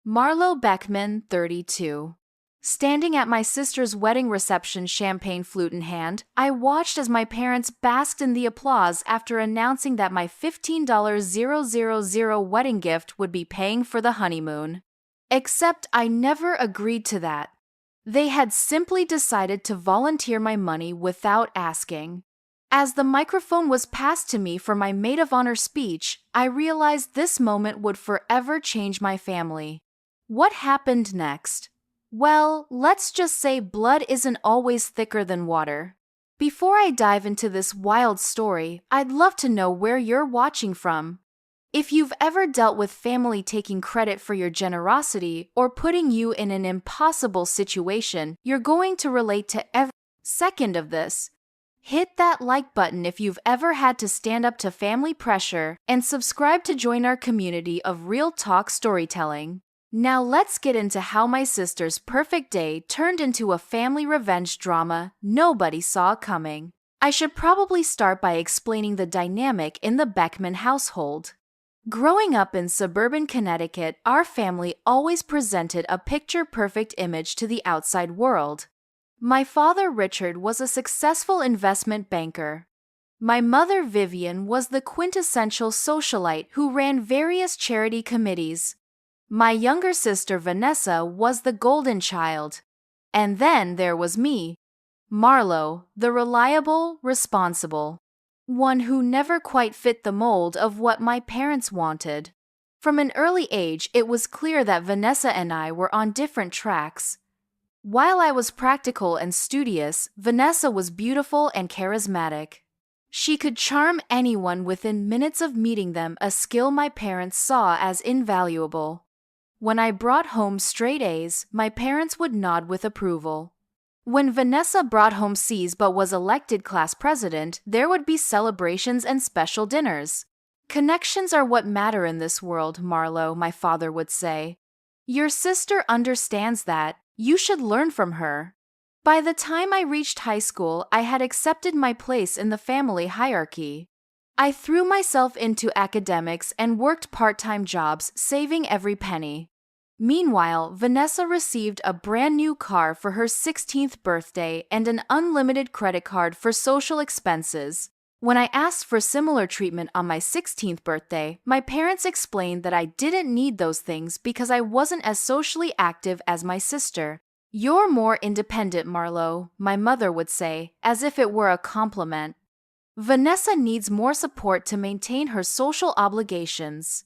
Marlo Beckman, 32. Standing at my sister's wedding reception, champagne flute in hand, I watched as my parents basked in the applause after announcing that my $15,000 wedding gift would be paying for the honeymoon. Except I never agreed to that. They had simply decided to volunteer my money without asking. As the microphone was passed to me for my maid of honor speech, I realized this moment would forever change my family. What happened next? Well, let's just say blood isn't always thicker than water. Before I dive into this wild story, I'd love to know where you're watching from. If you've ever dealt with family taking credit for your generosity or putting you in an impossible situation, you're going to relate to every second of this. Hit that like button if you've ever had to stand up to family pressure, and subscribe to join our community of real talk storytelling. Now let's get into how my sister's perfect day turned into a family revenge drama nobody saw coming. I should probably start by explaining the dynamic in the Beckman household. Growing up in suburban Connecticut, our family always presented a picture-perfect image to the outside world. My father, Richard, was a successful investment banker. My mother, Vivian, was the quintessential socialite who ran various charity committees. My younger sister, Vanessa, was the golden child. And then there was me, Marlo, the reliable, responsible one who never quite fit the mold of what my parents wanted. From an early age, it was clear that Vanessa and I were on different tracks. While I was practical and studious, Vanessa was beautiful and charismatic. She could charm anyone within minutes of meeting them, a skill my parents saw as invaluable. When I brought home straight A's, my parents would nod with approval. When Vanessa brought home C's but was elected class president, there would be celebrations and special dinners. Connections are what matter in this world, Marlo, my father would say. Your sister understands that. You should learn from her. By the time I reached high school, I had accepted my place in the family hierarchy. I threw myself into academics and worked part-time jobs, saving every penny. Meanwhile, Vanessa received a brand new car for her 16th birthday and an unlimited credit card for social expenses. When I asked for similar treatment on my 16th birthday, my parents explained that I didn't need those things because I wasn't as socially active as my sister. You're more independent, Marlo, my mother would say, as if it were a compliment. Vanessa needs more support to maintain her social obligations.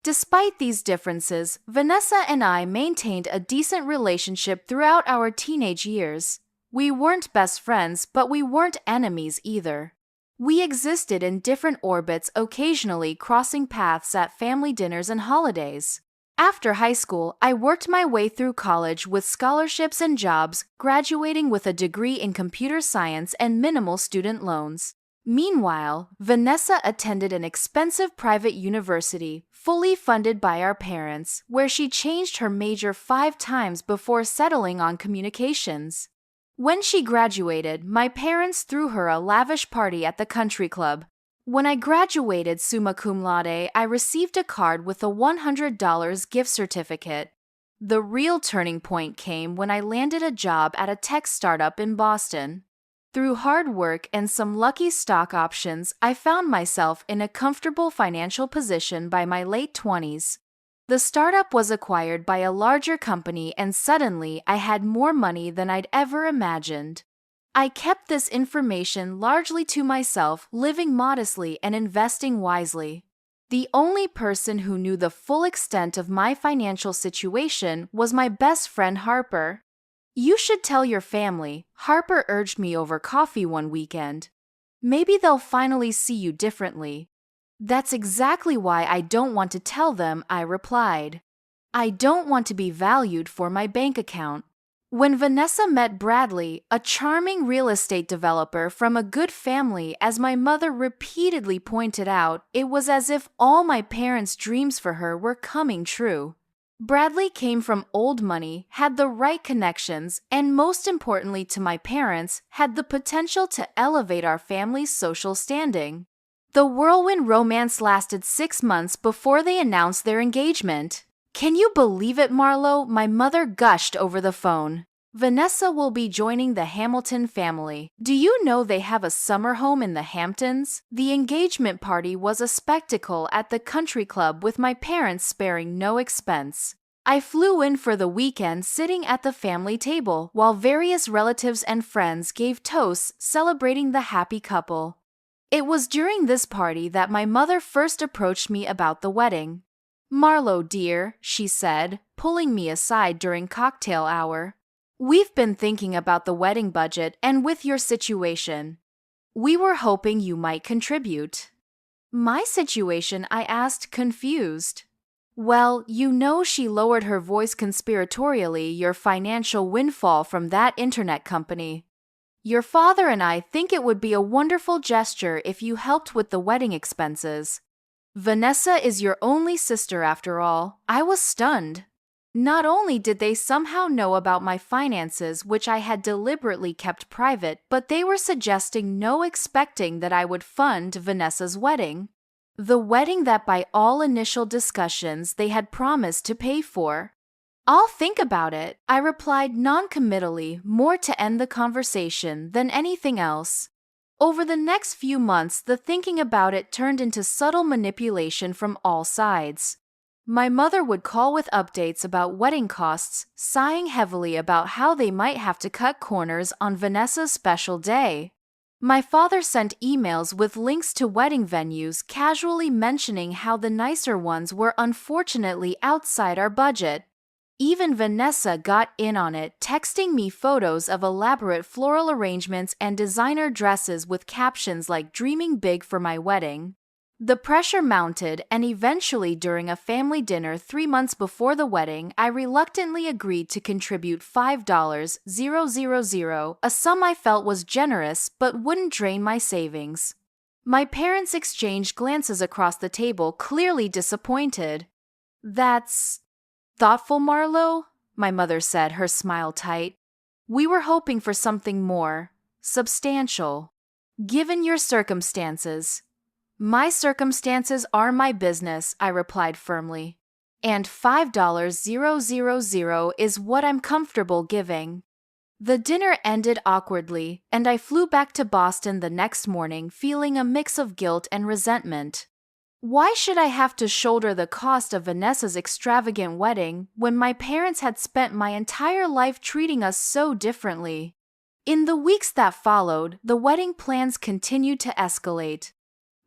Despite these differences, Vanessa and I maintained a decent relationship throughout our teenage years. We weren't best friends, but we weren't enemies either. We existed in different orbits, occasionally crossing paths at family dinners and holidays. After high school, I worked my way through college with scholarships and jobs, graduating with a degree in computer science and minimal student loans. Meanwhile, Vanessa attended an expensive private university, fully funded by our parents, where she changed her major 5 times before settling on communications. When she graduated, my parents threw her a lavish party at the country club. When I graduated summa cum laude, I received a card with a $100 gift certificate. The real turning point came when I landed a job at a tech startup in Boston. Through hard work and some lucky stock options, I found myself in a comfortable financial position by my late 20s. The startup was acquired by a larger company, and suddenly I had more money than I'd ever imagined. I kept this information largely to myself, living modestly and investing wisely. The only person who knew the full extent of my financial situation was my best friend Harper. You should tell your family, Harper urged me over coffee one weekend. Maybe they'll finally see you differently. That's exactly why I don't want to tell them, I replied. I don't want to be valued for my bank account. When Vanessa met Bradley, a charming real estate developer from a good family, as my mother repeatedly pointed out, it was as if all my parents' dreams for her were coming true. Bradley came from old money, had the right connections, and most importantly to my parents, had the potential to elevate our family's social standing. The whirlwind romance lasted 6 months before they announced their engagement. Can you believe it, Marlo? My mother gushed over the phone. Vanessa will be joining the Hamilton family. Do you know they have a summer home in the Hamptons? The engagement party was a spectacle at the country club with my parents sparing no expense. I flew in for the weekend sitting at the family table while various relatives and friends gave toasts celebrating the happy couple. It was during this party that my mother first approached me about the wedding. Marlo, dear, she said, pulling me aside during cocktail hour. We've been thinking about the wedding budget and with your situation. We were hoping you might contribute. My situation? I asked, confused. Well, you know, she lowered her voice conspiratorially, your financial windfall from that internet company. Your father and I think it would be a wonderful gesture if you helped with the wedding expenses. Vanessa is your only sister after all. I was stunned. Not only did they somehow know about my finances, which I had deliberately kept private, but they were suggesting no expecting that I would fund Vanessa's wedding. The wedding that by all initial discussions they had promised to pay for. I'll think about it, I replied non-committally, more to end the conversation than anything else. Over the next few months, the thinking about it turned into subtle manipulation from all sides. My mother would call with updates about wedding costs, sighing heavily about how they might have to cut corners on Vanessa's special day. My father sent emails with links to wedding venues, casually mentioning how the nicer ones were unfortunately outside our budget. Even Vanessa got in on it, texting me photos of elaborate floral arrangements and designer dresses with captions like "Dreaming big for my wedding." The pressure mounted, and eventually during a family dinner 3 months before the wedding, I reluctantly agreed to contribute $5,000, a sum I felt was generous but wouldn't drain my savings. My parents exchanged glances across the table, clearly disappointed. That's thoughtful, Marlo, my mother said, her smile tight. We were hoping for something more substantial. Given your circumstances. My circumstances are my business, I replied firmly. And $5,000 is what I'm comfortable giving. The dinner ended awkwardly, and I flew back to Boston the next morning feeling a mix of guilt and resentment. Why should I have to shoulder the cost of Vanessa's extravagant wedding when my parents had spent my entire life treating us so differently? In the weeks that followed, the wedding plans continued to escalate.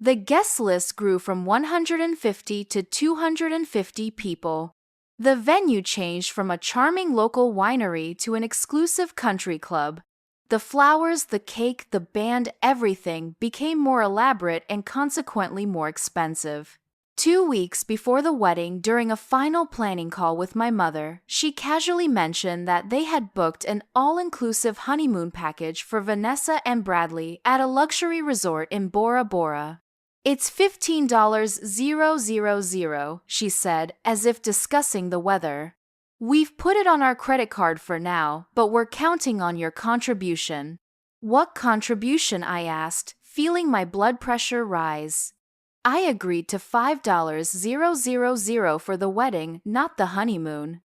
The guest list grew from 150 to 250 people. The venue changed from a charming local winery to an exclusive country club. The flowers, the cake, the band, everything became more elaborate and consequently more expensive. 2 weeks before the wedding, during a final planning call with my mother, she casually mentioned that they had booked an all-inclusive honeymoon package for Vanessa and Bradley at a luxury resort in Bora Bora. It's $15,000, she said, as if discussing the weather. We've put it on our credit card for now, but we're counting on your contribution. What contribution? I asked, feeling my blood pressure rise. I agreed to $5,000 for the wedding, not the honeymoon.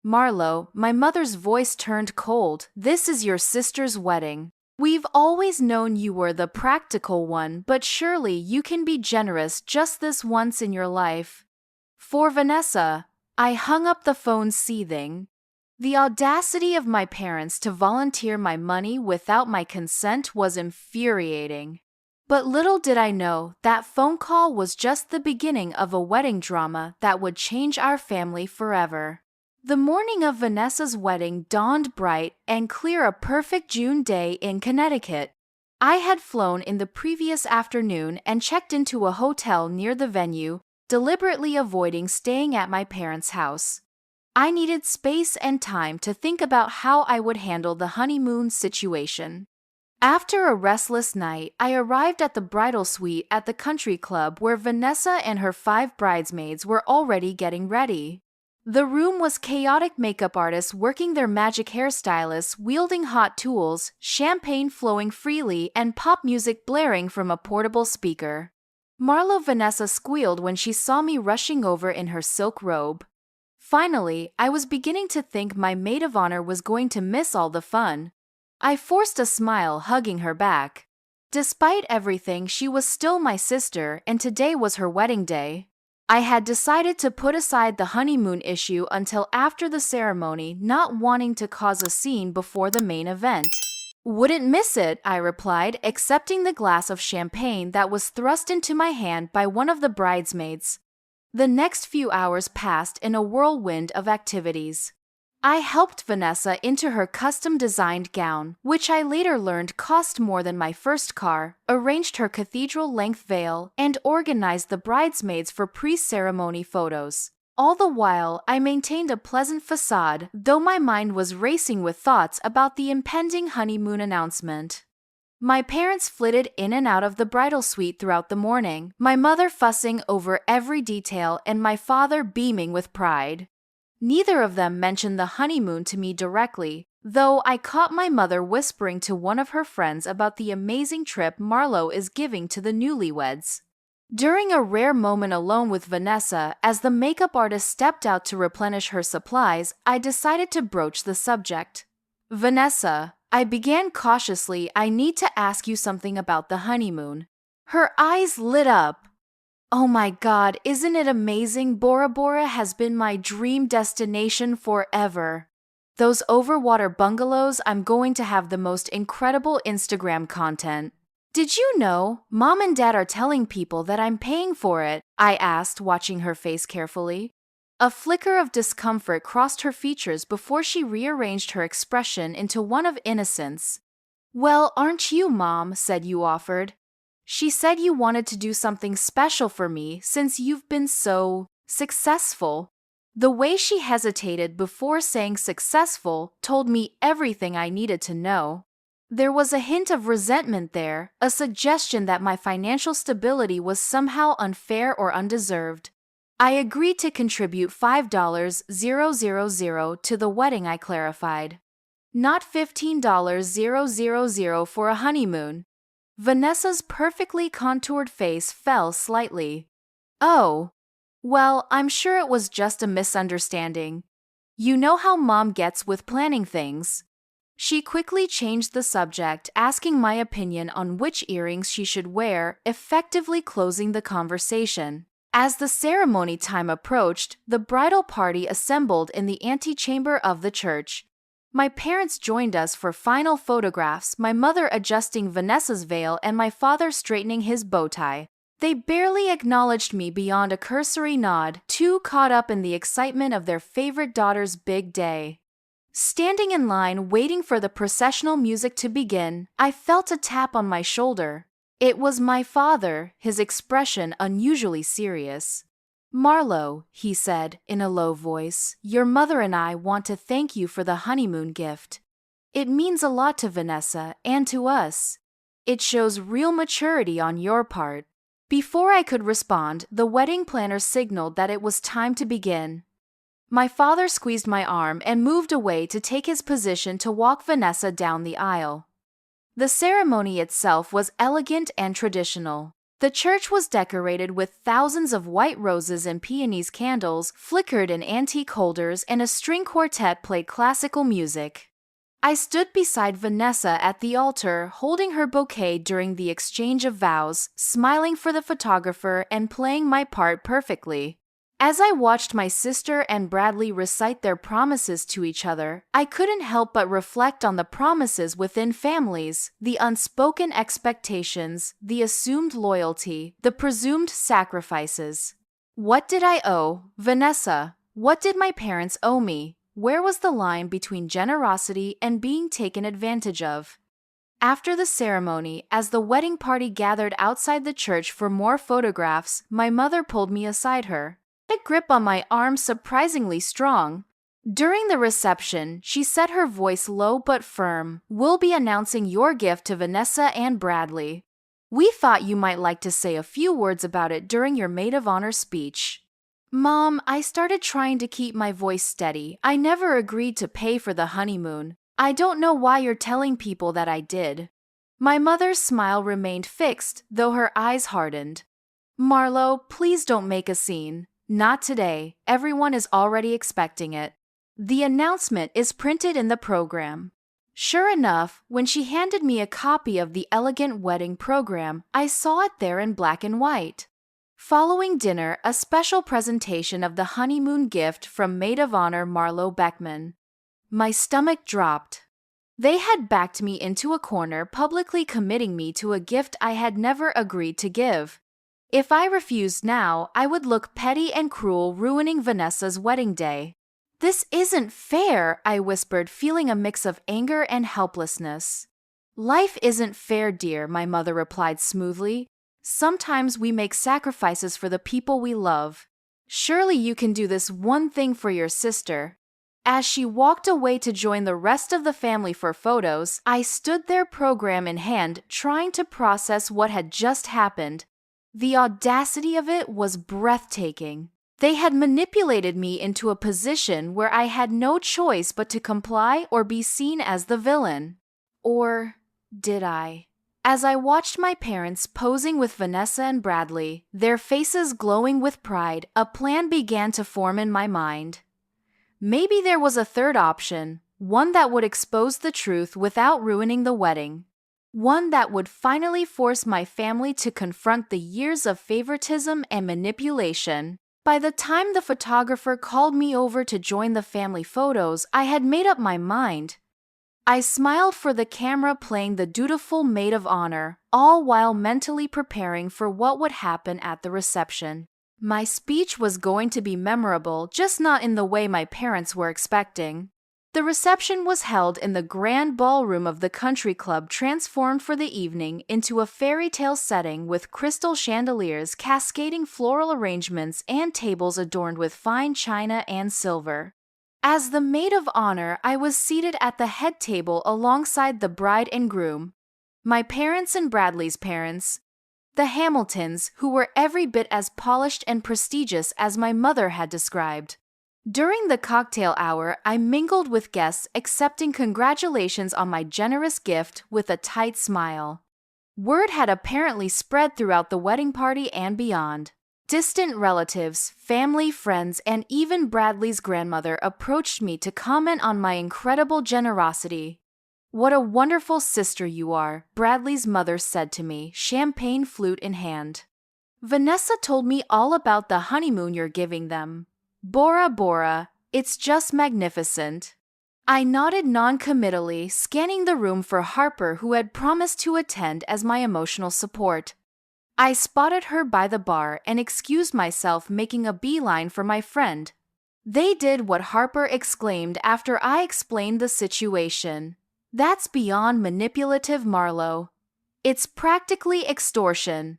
Marlo, my mother's voice turned cold. This is your sister's wedding. We've always known you were the practical one, but surely you can be generous just this once in your life. For Vanessa, I hung up the phone seething. The audacity of my parents to volunteer my money without my consent was infuriating. But little did I know that phone call was just the beginning of a wedding drama that would change our family forever. The morning of Vanessa's wedding dawned bright and clear, a perfect June day in Connecticut. I had flown in the previous afternoon and checked into a hotel near the venue, deliberately avoiding staying at my parents' house. I needed space and time to think about how I would handle the honeymoon situation. After a restless night, I arrived at the bridal suite at the country club where Vanessa and her 5 bridesmaids were already getting ready. The room was chaotic, makeup artists working their magic, hairstylists wielding hot tools, champagne flowing freely, and pop music blaring from a portable speaker. Marlo, Vanessa squealed when she saw me rushing over in her silk robe. Finally, I was beginning to think my maid of honor was going to miss all the fun. I forced a smile, hugging her back. Despite everything, she was still my sister, and today was her wedding day. I had decided to put aside the honeymoon issue until after the ceremony, not wanting to cause a scene before the main event. Wouldn't miss it, I replied, accepting the glass of champagne that was thrust into my hand by one of the bridesmaids. The next few hours passed in a whirlwind of activities. I helped Vanessa into her custom-designed gown, which I later learned cost more than my first car, arranged her cathedral-length veil, and organized the bridesmaids for pre-ceremony photos. All the while, I maintained a pleasant facade, though my mind was racing with thoughts about the impending honeymoon announcement. My parents flitted in and out of the bridal suite throughout the morning, my mother fussing over every detail and my father beaming with pride. Neither of them mentioned the honeymoon to me directly, though I caught my mother whispering to one of her friends about the amazing trip Marlo is giving to the newlyweds. During a rare moment alone with Vanessa, as the makeup artist stepped out to replenish her supplies, I decided to broach the subject. "Vanessa," I began cautiously, "I need to ask you something about the honeymoon." Her eyes lit up. "Oh my God, isn't it amazing? Bora Bora has been my dream destination forever. Those overwater bungalows, I'm going to have the most incredible Instagram content." "Did you know? Mom and Dad are telling people that I'm paying for it," I asked, watching her face carefully. A flicker of discomfort crossed her features before she rearranged her expression into one of innocence. "Well, aren't you, Mom?" said you offered. "She said you wanted to do something special for me since you've been so successful." The way she hesitated before saying successful told me everything I needed to know. There was a hint of resentment there, a suggestion that my financial stability was somehow unfair or undeserved. I agreed to contribute $5,000 to the wedding, I clarified. Not $15,000 for a honeymoon. Vanessa's perfectly contoured face fell slightly. "Oh. Well, I'm sure it was just a misunderstanding. You know how Mom gets with planning things." She quickly changed the subject, asking my opinion on which earrings she should wear, effectively closing the conversation. As the ceremony time approached, the bridal party assembled in the antechamber of the church. My parents joined us for final photographs, my mother adjusting Vanessa's veil and my father straightening his bow tie. They barely acknowledged me beyond a cursory nod, too caught up in the excitement of their favorite daughter's big day. Standing in line, waiting for the processional music to begin, I felt a tap on my shoulder. It was my father, his expression unusually serious. "Marlo," he said in a low voice, "your mother and I want to thank you for the honeymoon gift. It means a lot to Vanessa and to us. It shows real maturity on your part." Before I could respond, the wedding planner signaled that it was time to begin. My father squeezed my arm and moved away to take his position to walk Vanessa down the aisle. The ceremony itself was elegant and traditional. The church was decorated with thousands of white roses and peonies, candles flickered in antique holders, and a string quartet played classical music. I stood beside Vanessa at the altar, holding her bouquet during the exchange of vows, smiling for the photographer and playing my part perfectly. As I watched my sister and Bradley recite their promises to each other, I couldn't help but reflect on the promises within families, the unspoken expectations, the assumed loyalty, the presumed sacrifices. What did I owe Vanessa? What did my parents owe me? Where was the line between generosity and being taken advantage of? After the ceremony, as the wedding party gathered outside the church for more photographs, my mother pulled me aside her. A grip on my arm surprisingly strong. During the reception, she said, her voice low but firm, "We'll be announcing your gift to Vanessa and Bradley. We thought you might like to say a few words about it during your maid of honor speech." "Mom," I started, trying to keep my voice steady. "I never agreed to pay for the honeymoon. I don't know why you're telling people that I did." My mother's smile remained fixed, though her eyes hardened. "Marlo, please don't make a scene. Not today, everyone is already expecting it. The announcement is printed in the program. Sure enough, when she handed me a copy of the elegant wedding program, I saw it there in black and white. Following dinner, a special presentation of the honeymoon gift from maid of honor Marlo Beckman. My stomach dropped. They had backed me into a corner, publicly committing me to a gift I had never agreed to give. If I refused now, I would look petty and cruel, ruining Vanessa's wedding day. This isn't fair, I whispered, feeling a mix of anger and helplessness. Life isn't fair, dear, my mother replied smoothly. Sometimes we make sacrifices for the people we love. Surely you can do this one thing for your sister. As she walked away to join the rest of the family for photos, I stood there, program in hand, trying to process what had just happened. The audacity of it was breathtaking. They had manipulated me into a position where I had no choice but to comply or be seen as the villain. Or did I? As I watched my parents posing with Vanessa and Bradley, their faces glowing with pride, a plan began to form in my mind. Maybe there was a third option, one that would expose the truth without ruining the wedding. One that would finally force my family to confront the years of favoritism and manipulation. By the time the photographer called me over to join the family photos, I had made up my mind. I smiled for the camera, playing the dutiful maid of honor, all while mentally preparing for what would happen at the reception. My speech was going to be memorable, just not in the way my parents were expecting. The reception was held in the grand ballroom of the country club, transformed for the evening into a fairy tale setting with crystal chandeliers, cascading floral arrangements, and tables adorned with fine china and silver. As the maid of honor, I was seated at the head table alongside the bride and groom, my parents and Bradley's parents, the Hamiltons, who were every bit as polished and prestigious as my mother had described. During the cocktail hour, I mingled with guests, accepting congratulations on my generous gift with a tight smile. Word had apparently spread throughout the wedding party and beyond. Distant relatives, family, friends, and even Bradley's grandmother approached me to comment on my incredible generosity. "What a wonderful sister you are," Bradley's mother said to me, champagne flute in hand. "Vanessa told me all about the honeymoon you're giving them. Bora Bora, it's just magnificent." I nodded non-committally, scanning the room for Harper, who had promised to attend as my emotional support. I spotted her by the bar and excused myself, making a beeline for my friend. "They did what?" Harper exclaimed after I explained the situation. "That's beyond manipulative, Marlo. It's practically extortion."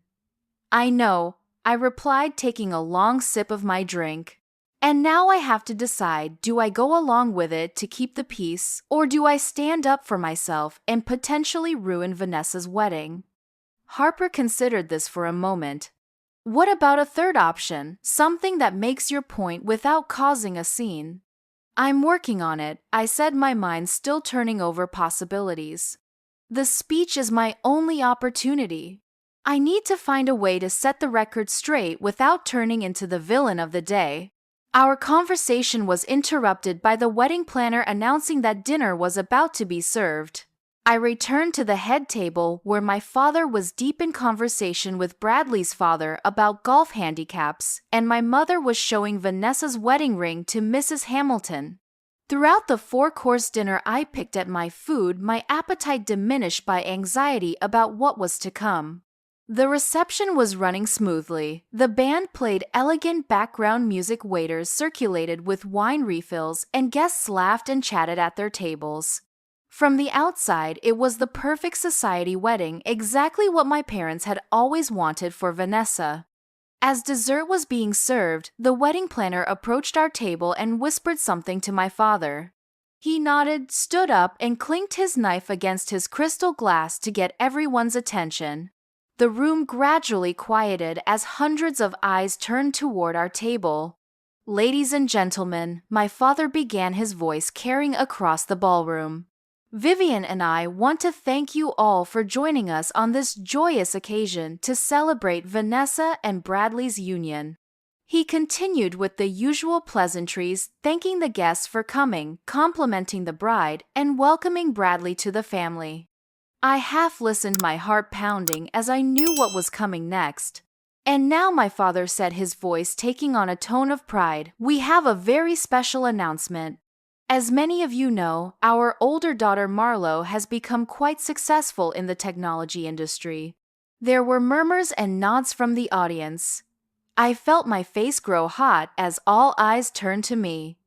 "I know," I replied, taking a long sip of my drink. "And now I have to decide, do I go along with it to keep the peace, or do I stand up for myself and potentially ruin Vanessa's wedding?" Harper considered this for a moment. "What about a third option, something that makes your point without causing a scene?" "I'm working on it," I said, my mind still turning over possibilities. "The speech is my only opportunity. I need to find a way to set the record straight without turning into the villain of the day." Our conversation was interrupted by the wedding planner announcing that dinner was about to be served. I returned to the head table, where my father was deep in conversation with Bradley's father about golf handicaps, and my mother was showing Vanessa's wedding ring to Mrs. Hamilton. Throughout the four-course dinner, I picked at my food, my appetite diminished by anxiety about what was to come. The reception was running smoothly. The band played elegant background music, waiters circulated with wine refills, and guests laughed and chatted at their tables. From the outside, it was the perfect society wedding, exactly what my parents had always wanted for Vanessa. As dessert was being served, the wedding planner approached our table and whispered something to my father. He nodded, stood up, and clinked his knife against his crystal glass to get everyone's attention. The room gradually quieted as hundreds of eyes turned toward our table. "Ladies and gentlemen," my father began, his voice carrying across the ballroom. "Vivian and I want to thank you all for joining us on this joyous occasion to celebrate Vanessa and Bradley's union. He continued with the usual pleasantries, thanking the guests for coming, complimenting the bride, and welcoming Bradley to the family. I half listened, my heart pounding as I knew what was coming next. "And now," my father said, his voice taking on a tone of pride, "we have a very special announcement. As many of you know, our older daughter Marlo has become quite successful in the technology industry." There were murmurs and nods from the audience. I felt my face grow hot as all eyes turned to me.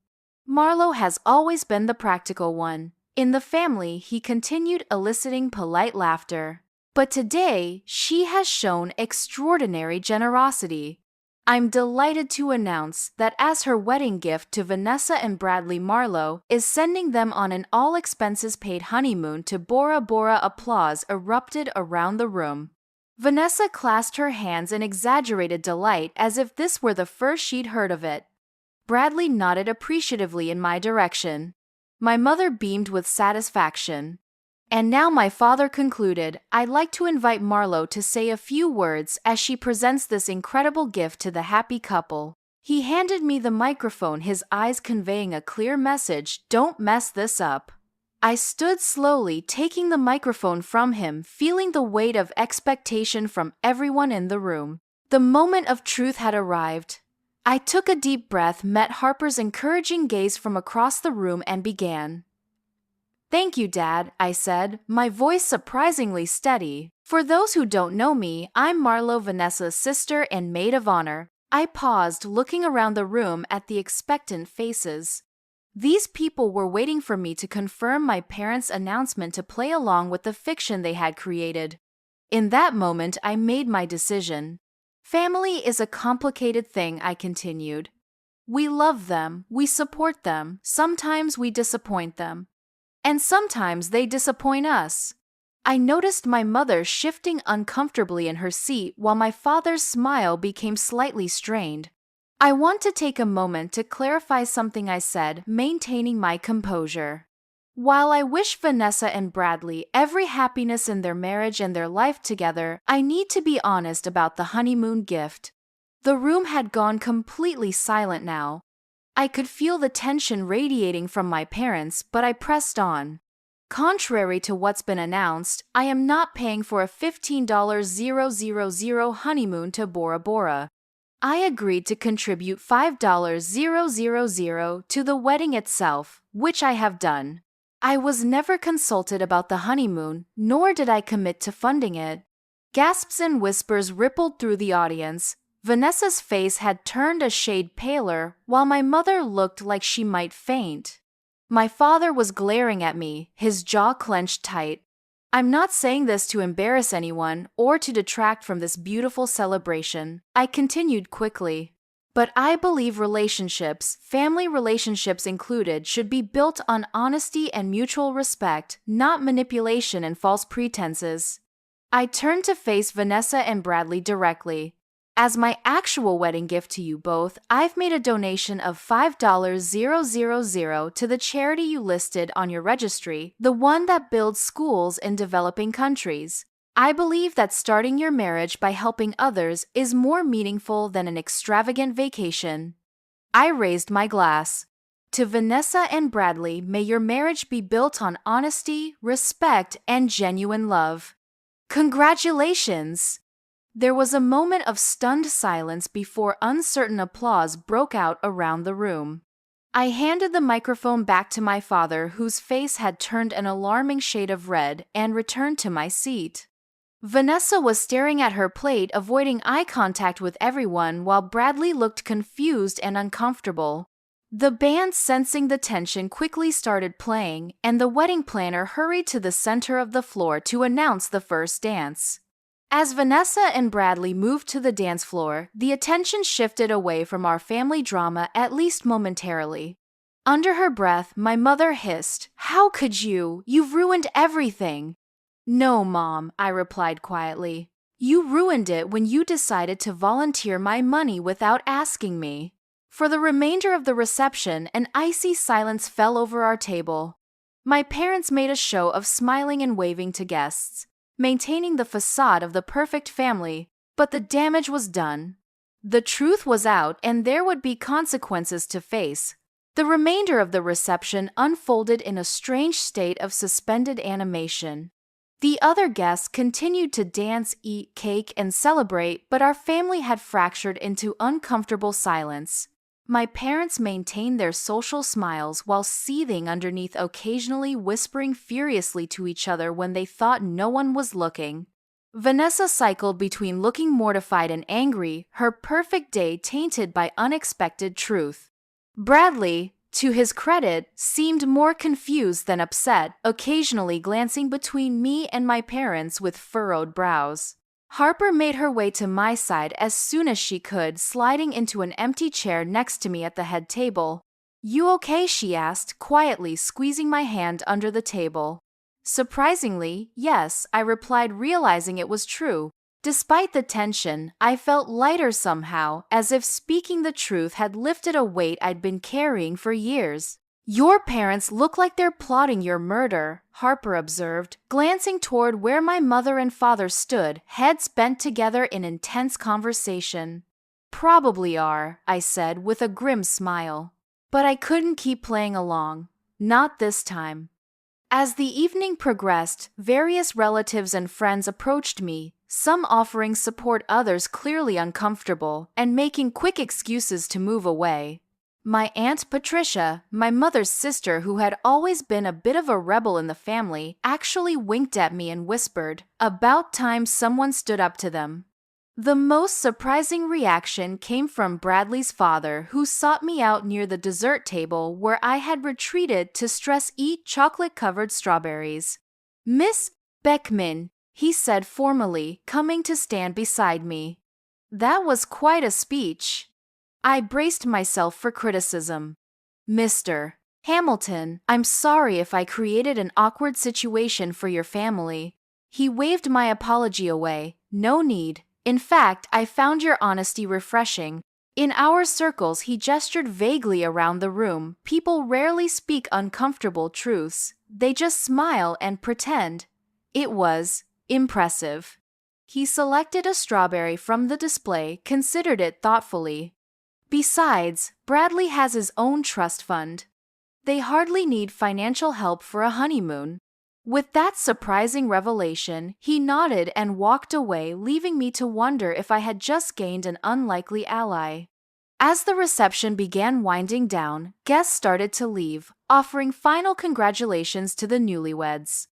"Marlo has always been the practical one in the family," he continued, eliciting polite laughter. "But today, she has shown extraordinary generosity. I'm delighted to announce that as her wedding gift to Vanessa and Bradley, Marlo is sending them on an all-expenses-paid honeymoon to Bora Bora." Applause erupted around the room. Vanessa clasped her hands in exaggerated delight as if this were the first she'd heard of it. Bradley nodded appreciatively in my direction. My mother beamed with satisfaction. "And now," my father concluded, "I'd like to invite Marlo to say a few words as she presents this incredible gift to the happy couple." He handed me the microphone, his eyes conveying a clear message: "Don't mess this up." I stood slowly, taking the microphone from him, feeling the weight of expectation from everyone in the room. The moment of truth had arrived. I took a deep breath, met Harper's encouraging gaze from across the room, and began. "Thank you, Dad," I said, my voice surprisingly steady. "For those who don't know me, I'm Marlo, Vanessa's sister and maid of honor." I paused, looking around the room at the expectant faces. These people were waiting for me to confirm my parents' announcement, to play along with the fiction they had created. In that moment, I made my decision. "Family is a complicated thing," I continued. "We love them, we support them, sometimes we disappoint them. And sometimes they disappoint us." I noticed my mother shifting uncomfortably in her seat while my father's smile became slightly strained. I want to take a moment to clarify something I said, maintaining my composure. While I wish Vanessa and Bradley every happiness in their marriage and their life together, I need to be honest about the honeymoon gift. The room had gone completely silent now. I could feel the tension radiating from my parents, but I pressed on. "Contrary to what's been announced, I am not paying for a $15,000 honeymoon to Bora Bora. I agreed to contribute $5,000 to the wedding itself, which I have done. I was never consulted about the honeymoon, nor did I commit to funding it." Gasps and whispers rippled through the audience. Vanessa's face had turned a shade paler, while my mother looked like she might faint. My father was glaring at me, his jaw clenched tight. "I'm not saying this to embarrass anyone or to detract from this beautiful celebration," I continued quickly. "But I believe relationships, family relationships included, should be built on honesty and mutual respect, not manipulation and false pretenses." I turned to face Vanessa and Bradley directly. "As my actual wedding gift to you both, I've made a donation of $5,000 to the charity you listed on your registry, the one that builds schools in developing countries. I believe that starting your marriage by helping others is more meaningful than an extravagant vacation." I raised my glass. "To Vanessa and Bradley, may your marriage be built on honesty, respect, and genuine love." "Congratulations!" There was a moment of stunned silence before uncertain applause broke out around the room. I handed the microphone back to my father, whose face had turned an alarming shade of red, and returned to my seat. Vanessa was staring at her plate, avoiding eye contact with everyone, while Bradley looked confused and uncomfortable. The band, sensing the tension, quickly started playing, and the wedding planner hurried to the center of the floor to announce the first dance. As Vanessa and Bradley moved to the dance floor, the attention shifted away from our family drama, at least momentarily. Under her breath, my mother hissed, "How could you? You've ruined everything." "No, Mom," I replied quietly. "You ruined it when you decided to volunteer my money without asking me." For the remainder of the reception, an icy silence fell over our table. My parents made a show of smiling and waving to guests, maintaining the facade of the perfect family, but the damage was done. The truth was out and there would be consequences to face. The remainder of the reception unfolded in a strange state of suspended animation. The other guests continued to dance, eat cake, and celebrate, but our family had fractured into uncomfortable silence. My parents maintained their social smiles while seething underneath, occasionally whispering furiously to each other when they thought no one was looking. Vanessa cycled between looking mortified and angry, her perfect day tainted by unexpected truth. Bradley, to his credit, seemed more confused than upset, occasionally glancing between me and my parents with furrowed brows. Harper made her way to my side as soon as she could, sliding into an empty chair next to me at the head table. "You okay?" she asked, quietly squeezing my hand under the table. Surprisingly, yes, I replied, realizing it was true. Despite the tension, I felt lighter somehow, as if speaking the truth had lifted a weight I'd been carrying for years. "Your parents look like they're plotting your murder," Harper observed, glancing toward where my mother and father stood, heads bent together in intense conversation. "Probably are," I said with a grim smile. But I couldn't keep playing along. Not this time. As the evening progressed, various relatives and friends approached me, some offering support, others clearly uncomfortable, and making quick excuses to move away. My Aunt Patricia, my mother's sister who had always been a bit of a rebel in the family, actually winked at me and whispered, "About time someone stood up to them." The most surprising reaction came from Bradley's father, who sought me out near the dessert table where I had retreated to eat chocolate-covered strawberries. "Miss Beckman," he said formally, coming to stand beside me. That was quite a speech. I braced myself for criticism. "Mr. Hamilton, I'm sorry if I created an awkward situation for your family." He waved my apology away. "No need. In fact, I found your honesty refreshing. In our circles," he gestured vaguely around the room, "people rarely speak uncomfortable truths. They just smile and pretend." It was impressive. He selected a strawberry from the display, considered it thoughtfully. "Besides, Bradley has his own trust fund. They hardly need financial help for a honeymoon." With that surprising revelation, he nodded and walked away, leaving me to wonder if I had just gained an unlikely ally. As the reception began winding down, guests started to leave, offering final congratulations to the newlyweds.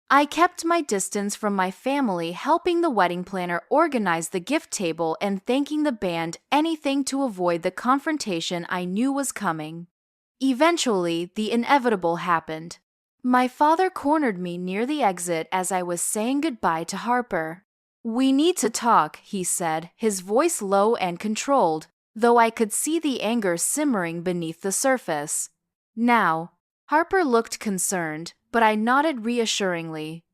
I kept my distance from my family, helping the wedding planner organize the gift table and thanking the band, anything to avoid the confrontation I knew was coming. Eventually, the inevitable happened. My father cornered me near the exit as I was saying goodbye to Harper. "We need to talk," he said, his voice low and controlled, though I could see the anger simmering beneath the surface. "Now." Harper looked concerned, but I nodded reassuringly.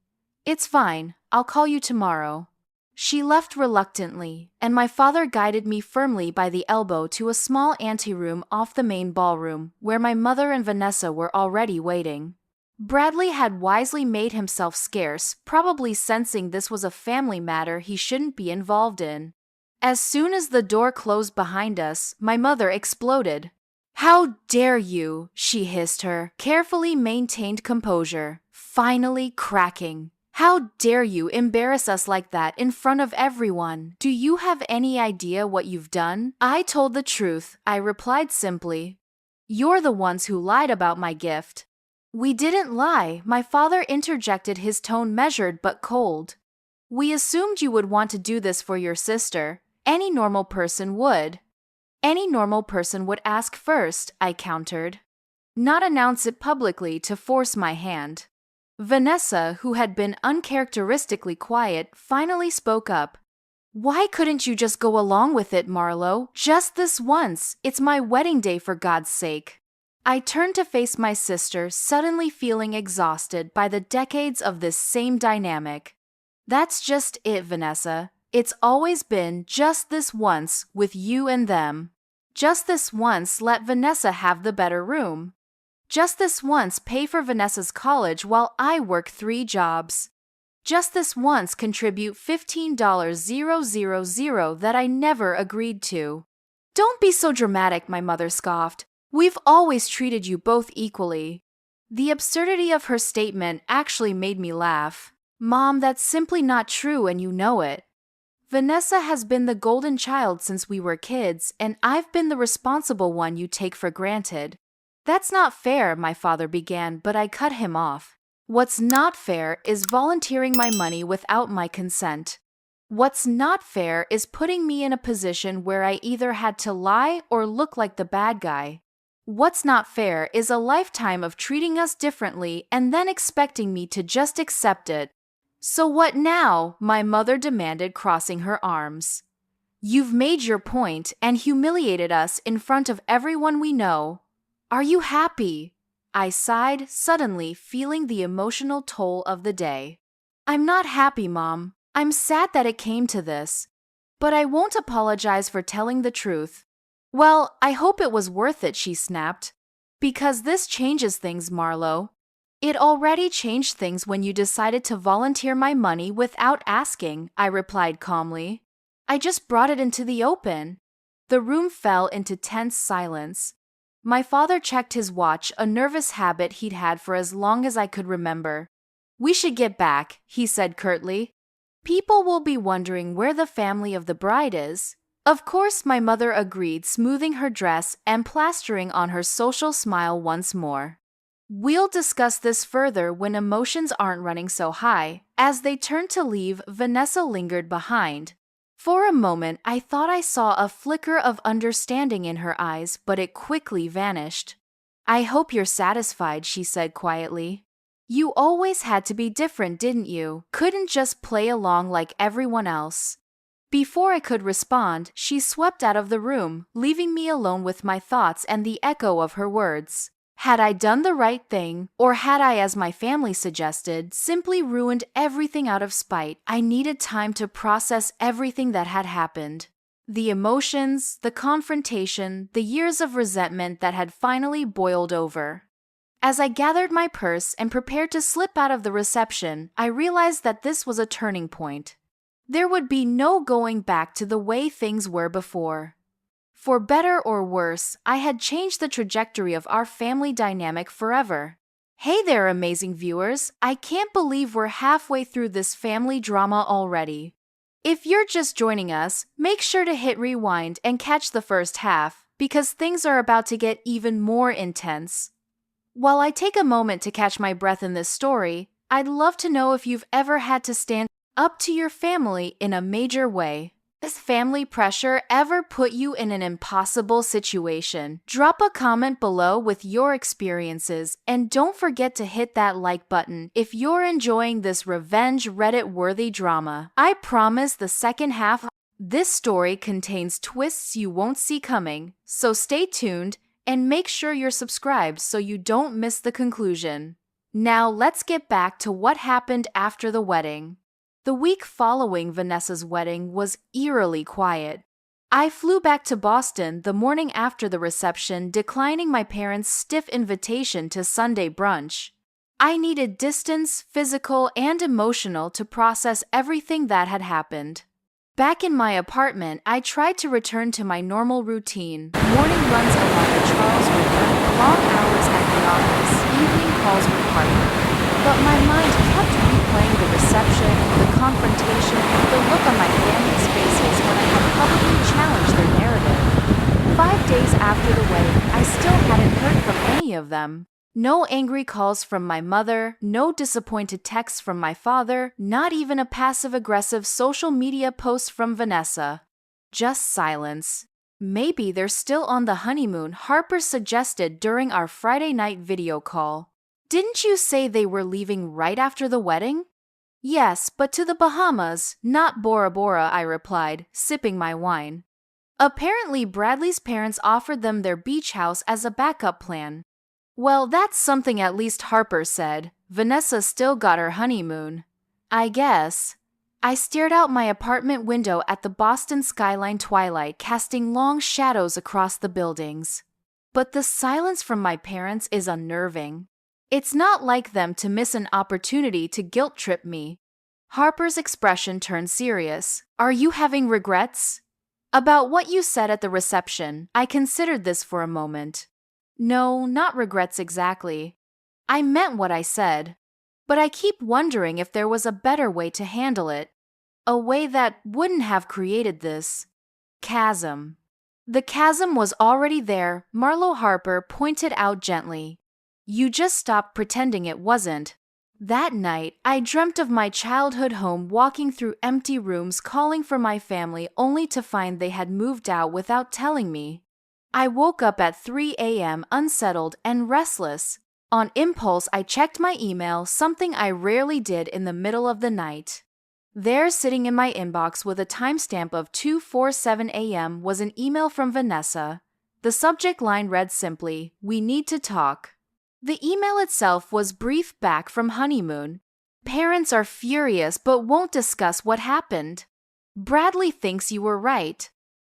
"It's fine, I'll call you tomorrow." She left reluctantly, and my father guided me firmly by the elbow to a small anteroom off the main ballroom, where my mother and Vanessa were already waiting. Bradley had wisely made himself scarce, probably sensing this was a family matter he shouldn't be involved in. As soon as the door closed behind us, my mother exploded. "How dare you?" she hissed, her carefully maintained composure finally cracking. "How dare you embarrass us like that in front of everyone? Do you have any idea what you've done?" "I told the truth," I replied simply. "You're the ones who lied about my gift." "We didn't lie," my father interjected, his tone measured but cold. "We assumed you would want to do this for your sister. Any normal person would." "Any normal person would ask first," I countered. "Not announce it publicly to force my hand." Vanessa, who had been uncharacteristically quiet, finally spoke up. "Why couldn't you just go along with it, Marlo? Just this once. It's my wedding day, for God's sake." I turned to face my sister, suddenly feeling exhausted by the decades of this same dynamic. "That's just it, Vanessa. It's always been just this once with you and them. Just this once let Vanessa have the better room. Just this once pay for Vanessa's college while I work 3 jobs. Just this once contribute $15,000 that I never agreed to. Don't be so dramatic, my mother scoffed. We've always treated you both equally. The absurdity of her statement actually made me laugh. Mom, that's simply not true and you know it. Vanessa has been the golden child since we were kids, and I've been the responsible one you take for granted. That's not fair, my father began, but I cut him off. What's not fair is volunteering my money without my consent. What's not fair is putting me in a position where I either had to lie or look like the bad guy. What's not fair is a lifetime of treating us differently and then expecting me to just accept it. So what now? My mother demanded, crossing her arms. You've made your point and humiliated us in front of everyone we know. Are you happy? I sighed, suddenly feeling the emotional toll of the day. I'm not happy, Mom. I'm sad that it came to this. But I won't apologize for telling the truth. Well, I hope it was worth it, she snapped. Because this changes things, Marlo. It already changed things when you decided to volunteer my money without asking, I replied calmly. I just brought it into the open. The room fell into tense silence. My father checked his watch, a nervous habit he'd had for as long as I could remember. We should get back, he said curtly. People will be wondering where the family of the bride is. Of course, my mother agreed, smoothing her dress and plastering on her social smile once more. We'll discuss this further when emotions aren't running so high. As they turned to leave, Vanessa lingered behind. For a moment, I thought I saw a flicker of understanding in her eyes, but it quickly vanished. I hope you're satisfied, she said quietly. You always had to be different, didn't you? Couldn't just play along like everyone else. Before I could respond, she swept out of the room, leaving me alone with my thoughts and the echo of her words. Had I done the right thing, or had I, as my family suggested, simply ruined everything out of spite? I needed time to process everything that had happened. The emotions, the confrontation, the years of resentment that had finally boiled over. As I gathered my purse and prepared to slip out of the reception, I realized that this was a turning point. There would be no going back to the way things were before. For better or worse, I had changed the trajectory of our family dynamic forever. Hey there, amazing viewers! I can't believe we're halfway through this family drama already. If you're just joining us, make sure to hit rewind and catch the first half, because things are about to get even more intense. While I take a moment to catch my breath in this story, I'd love to know if you've ever had to stand up to your family in a major way. Has family pressure ever put you in an impossible situation? Drop a comment below with your experiences, and don't forget to hit that like button if you're enjoying this revenge Reddit-worthy drama. I promise the second half of this story contains twists you won't see coming, so stay tuned and make sure you're subscribed so you don't miss the conclusion. Now let's get back to what happened after the wedding. The week following Vanessa's wedding was eerily quiet. I flew back to Boston the morning after the reception, declining my parents' stiff invitation to Sunday brunch. I needed distance, physical and emotional, to process everything that had happened. Back in my apartment, I tried to return to my normal routine. Morning runs along the Charles River, long hours at the office, evening calls with partner. But my mind kept replaying the reception, the confrontation, the look on my family's faces when I had publicly challenged their narrative. 5 days after the wedding, I still hadn't heard from any of them. No angry calls from my mother, no disappointed texts from my father, not even a passive-aggressive social media post from Vanessa. Just silence. Maybe they're still on the honeymoon, Harper suggested during our Friday night video call. Didn't you say they were leaving right after the wedding? Yes, but to the Bahamas, not Bora Bora, I replied, sipping my wine. Apparently, Bradley's parents offered them their beach house as a backup plan. Well, that's something at least Harper said. Vanessa still got her honeymoon. I guess. I stared out my apartment window at the Boston skyline twilight, casting long shadows across the buildings. But the silence from my parents is unnerving. It's not like them to miss an opportunity to guilt-trip me. Harper's expression turned serious. Are you having regrets? About what you said at the reception. I considered this for a moment. No, not regrets exactly. I meant what I said. But I keep wondering if there was a better way to handle it. A way that wouldn't have created this chasm. The chasm was already there, Marlo Harper pointed out gently. You just stopped pretending it wasn't. That night, I dreamt of my childhood home walking through empty rooms calling for my family only to find they had moved out without telling me. I woke up at 3 a.m. unsettled and restless. On impulse, I checked my email, something I rarely did in the middle of the night. There, sitting in my inbox with a timestamp of 2:47 a.m. was an email from Vanessa. The subject line read simply, "We need to talk." The email itself was brief back from honeymoon. Parents are furious but won't discuss what happened. Bradley thinks you were right.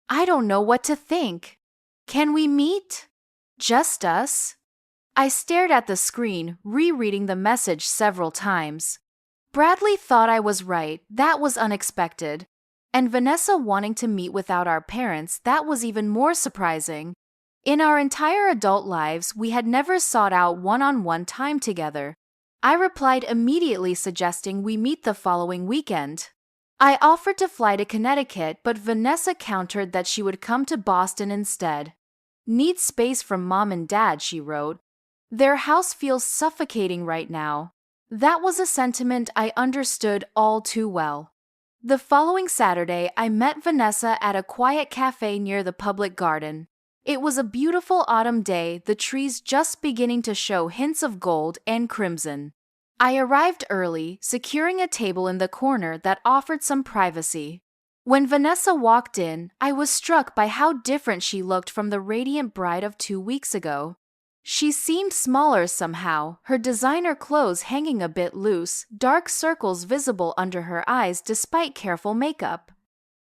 I don't know what to think. Can we meet? Just us? I stared at the screen, rereading the message several times. Bradley thought I was right, that was unexpected. And Vanessa wanting to meet without our parents, that was even more surprising. In our entire adult lives, we had never sought out one-on-one time together. I replied immediately suggesting we meet the following weekend. I offered to fly to Connecticut, but Vanessa countered that she would come to Boston instead. Need space from mom and dad, she wrote. Their house feels suffocating right now. That was a sentiment I understood all too well. The following Saturday, I met Vanessa at a quiet cafe near the public garden. It was a beautiful autumn day, the trees just beginning to show hints of gold and crimson. I arrived early, securing a table in the corner that offered some privacy. When Vanessa walked in, I was struck by how different she looked from the radiant bride of 2 weeks ago. She seemed smaller somehow, her designer clothes hanging a bit loose, dark circles visible under her eyes despite careful makeup.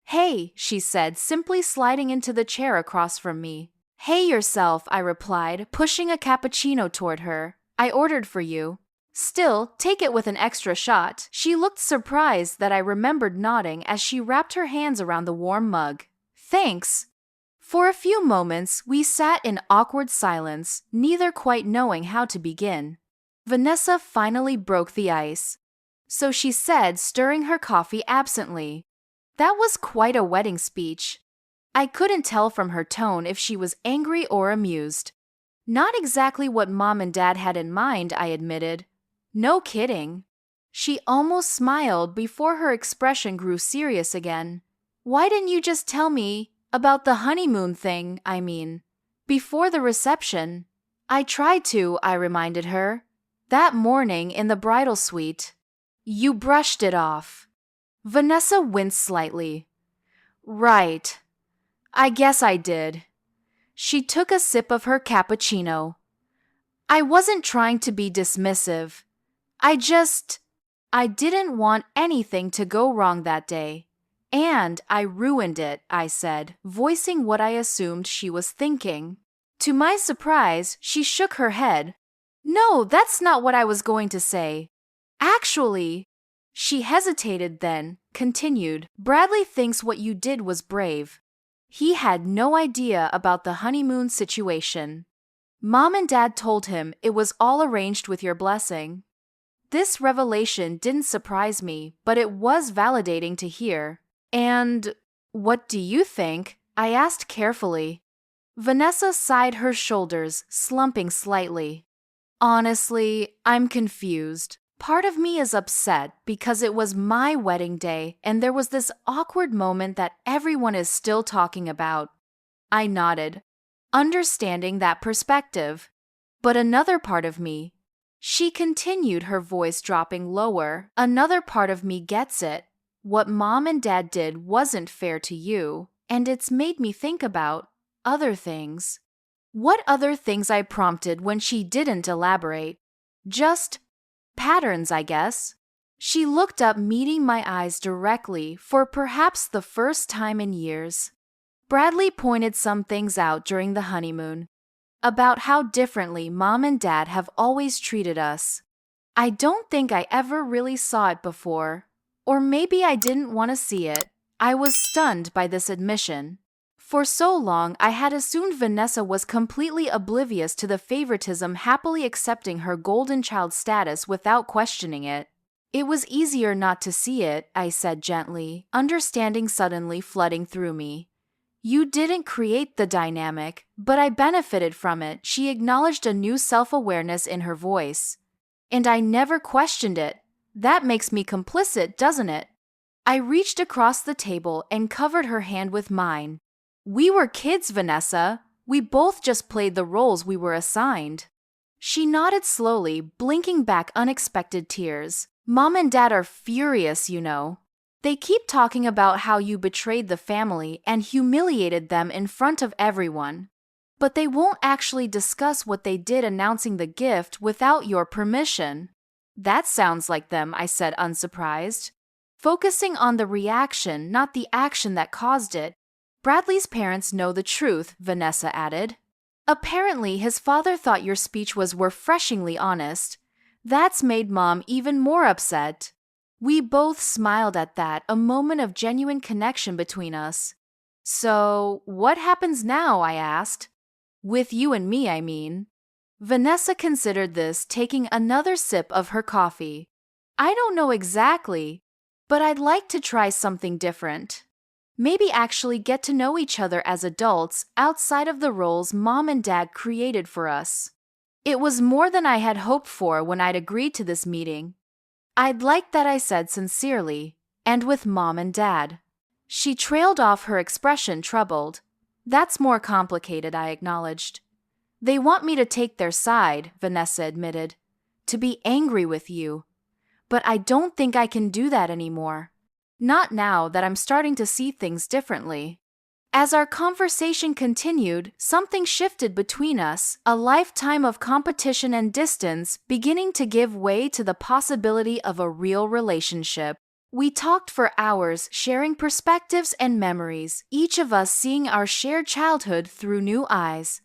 Hey, she said, simply sliding into the chair across from me. Hey yourself, I replied, pushing a cappuccino toward her. I ordered for you. Still, take it with an extra shot. She looked surprised that I remembered nodding as she wrapped her hands around the warm mug. Thanks. For a few moments, we sat in awkward silence, neither quite knowing how to begin. Vanessa finally broke the ice. So she said, stirring her coffee absently. That was quite a wedding speech. I couldn't tell from her tone if she was angry or amused. Not exactly what mom and dad had in mind, I admitted. No kidding. She almost smiled before her expression grew serious again. Why didn't you just tell me about the honeymoon thing, I mean, before the reception? I tried to, I reminded her. That morning in the bridal suite. You brushed it off. Vanessa winced slightly. Right. I guess I did. She took a sip of her cappuccino. I wasn't trying to be dismissive. I didn't want anything to go wrong that day. And I ruined it, I said, voicing what I assumed she was thinking. To my surprise, she shook her head. No, that's not what I was going to say. Actually, she hesitated then, continued, Bradley thinks what you did was brave. He had no idea about the honeymoon situation. Mom and Dad told him it was all arranged with your blessing. This revelation didn't surprise me, but it was validating to hear. And what do you think? I asked carefully. Vanessa sighed her shoulders, slumping slightly. Honestly, I'm confused. Part of me is upset because it was my wedding day and there was this awkward moment that everyone is still talking about. I nodded, understanding that perspective. But another part of me, she continued, her voice dropping lower, another part of me gets it. What mom and dad did wasn't fair to you, and it's made me think about other things. What other things? I prompted when she didn't elaborate. Just patterns, I guess. She looked up, meeting my eyes directly for perhaps the first time in years. Bradley pointed some things out during the honeymoon, about how differently mom and dad have always treated us. I don't think I ever really saw it before. Or maybe I didn't want to see it. I was stunned by this admission. For so long, I had assumed Vanessa was completely oblivious to the favoritism, happily accepting her golden child status without questioning it. It was easier not to see it, I said gently, understanding suddenly flooding through me. You didn't create the dynamic, but I benefited from it, she acknowledged, a new self-awareness in her voice. And I never questioned it. That makes me complicit, doesn't it? I reached across the table and covered her hand with mine. We were kids, Vanessa. We both just played the roles we were assigned. She nodded slowly, blinking back unexpected tears. Mom and Dad are furious, you know. They keep talking about how you betrayed the family and humiliated them in front of everyone. But they won't actually discuss what they did announcing the gift without your permission. That sounds like them, I said, unsurprised. Focusing on the reaction, not the action that caused it. Bradley's parents know the truth, Vanessa added. Apparently, his father thought your speech was refreshingly honest. That's made Mom even more upset. We both smiled at that, a moment of genuine connection between us. So, what happens now? I asked. With you and me, I mean. Vanessa considered this, taking another sip of her coffee. I don't know exactly, but I'd like to try something different. Maybe actually get to know each other as adults outside of the roles Mom and Dad created for us. It was more than I had hoped for when I'd agreed to this meeting. I'd like that, I said sincerely, and with Mom and Dad. She trailed off, her expression troubled. That's more complicated, I acknowledged. They want me to take their side, Vanessa admitted, to be angry with you. But I don't think I can do that anymore. Not now that I'm starting to see things differently. As our conversation continued, something shifted between us, a lifetime of competition and distance beginning to give way to the possibility of a real relationship. We talked for hours, sharing perspectives and memories, each of us seeing our shared childhood through new eyes.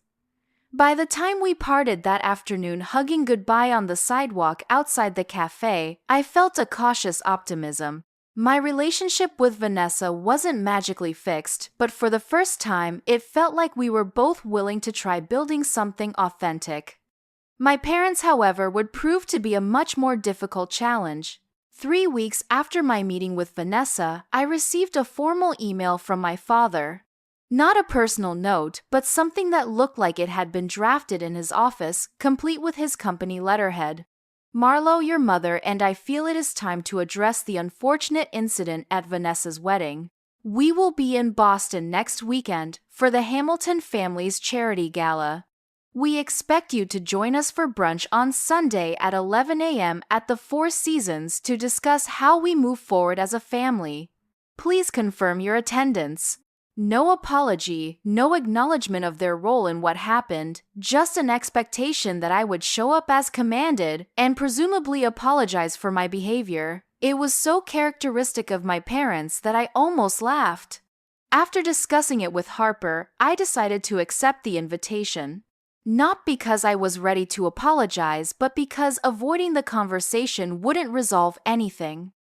By the time we parted that afternoon, hugging goodbye on the sidewalk outside the cafe, I felt a cautious optimism. My relationship with Vanessa wasn't magically fixed, but for the first time, it felt like we were both willing to try building something authentic. My parents, however, would prove to be a much more difficult challenge. 3 weeks after my meeting with Vanessa, I received a formal email from my father. Not a personal note, but something that looked like it had been drafted in his office, complete with his company letterhead. Marlo, your mother and I feel it is time to address the unfortunate incident at Vanessa's wedding. We will be in Boston next weekend for the Hamilton family's charity gala. We expect you to join us for brunch on Sunday at 11 a.m. at the Four Seasons to discuss how we move forward as a family. Please confirm your attendance. No apology, no acknowledgement of their role in what happened, just an expectation that I would show up as commanded and presumably apologize for my behavior. It was so characteristic of my parents that I almost laughed. After discussing it with Harper, I decided to accept the invitation. Not because I was ready to apologize, but because avoiding the conversation wouldn't resolve anything.